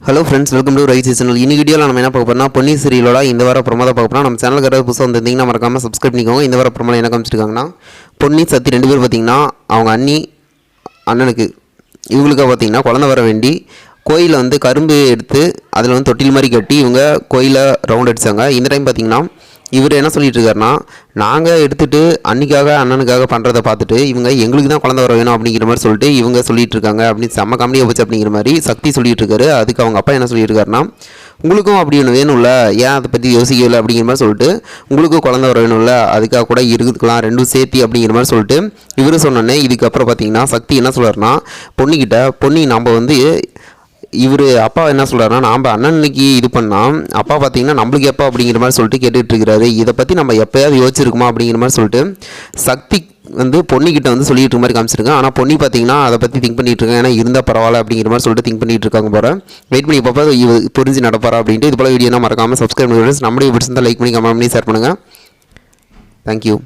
Hello friends, welcome to right channel. இன்னைக்கு வீடியோவில் நம்ம என்ன பார்க்க போறோம்னா, பொன்னி சீரியலோட இந்த வார ப்ரோமோ தான் பார்க்க போறோம். நம்ம சேனலுக்கு யாராவது புதுசாக வந்திருந்தீங்கன்னா மறக்காம சப்ஸ்கிரைப் பண்ணிக்கோங்க. இந்த வார ப்ரோமோல என்ன காமிச்சிருக்காங்கன்னா, பொன்னி சத்தி ரெண்டு பேர் பார்த்தீங்கன்னா அவங்க அண்ணனுக்கு இவங்களுக்காக பார்த்தீங்கன்னா குழந்தை வர வேண்டி கோயிலில் வந்து கரும்பு எடுத்து அதில் வந்து தொட்டில் மாதிரி கட்டி இவங்க கோயிலை ரவுண்ட் அடித்தாங்க. இந்த டைம் பார்த்தீங்கன்னா இவர் என்ன சொல்லிட்டு இருக்காருன்னா, நாங்கள் எடுத்துகிட்டு அண்ணனுக்காக பண்ணுறதை பார்த்துட்டு இவங்க எங்களுக்கு தான் குழந்தை வர வேணும் அப்படிங்கிற மாதிரி சொல்லிட்டு இவங்க சொல்லிட்டு இருக்காங்க அப்படின்னு செம்ம காமெடியாக போச்சு அப்படிங்கிற மாதிரி சக்தி சொல்லிட்டு இருக்காரு. அதுக்கு அவங்க அப்பா என்ன சொல்லிட்டு இருக்காருன்னா, உங்களுக்கும் அப்படி ஒன்று வேணும்ல, ஏன் அதை பற்றி யோசிக்கல அப்படிங்கிற மாதிரி சொல்லிட்டு உங்களுக்கும் குழந்தை வர வேணும்ல, அதுக்காக கூட இருக்கலாம் ரெண்டும் சேர்த்தி அப்படிங்கிற மாதிரி சொல்லிட்டு இவர் சொன்னோன்னே இதுக்கப்புறம் பார்த்தீங்கன்னா சக்தி என்ன சொல்கிறாருன்னா, பொன்னி நம்ம வந்து இவர் அப்பா என்ன சொல்கிறாருன்னா, நாம் அண்ணனுக்கு இது பண்ணால் அப்பா பார்த்தீங்கன்னா நம்மளுக்கு எப்போ அப்படிங்கிற மாதிரி சொல்லிட்டு கேட்டுட்டு இருக்கிறாரு. இதை பற்றி நம்ம எப்போயாவது யோசிச்சிருக்குமா அப்படிங்கிற மாதிரி சொல்லிட்டு சக்தி வந்து பொன்னிக்கிட்ட வந்து சொல்லிட்டு இருக்க மாதிரி காமிச்சிருக்கேன். ஆனால் பொன்னி பார்த்தீங்கன்னா அதை பற்றி திங்க் பண்ணிட்டு இருக்காங்க. ஏன்னா இருந்தால் பரவாயில்ல அப்படிங்கிற மாதிரி சொல்லிட்டு திங்க் பண்ணிட்டு இருக்காங்க போகிற. வெயிட் பண்ணி பார்ப்பா புரிஞ்சு நடப்பாரா அப்படின்ட்டு. இது போல வீடியோனா மறக்காமல் சப்ஸ்கிரைப் பண்ணி நம்மளுடைய பிடிச்சிருந்தால் லைக் பண்ணி கமெண்ட் பண்ணி ஷேர் பண்ணுங்கள். தேங்க்யூ.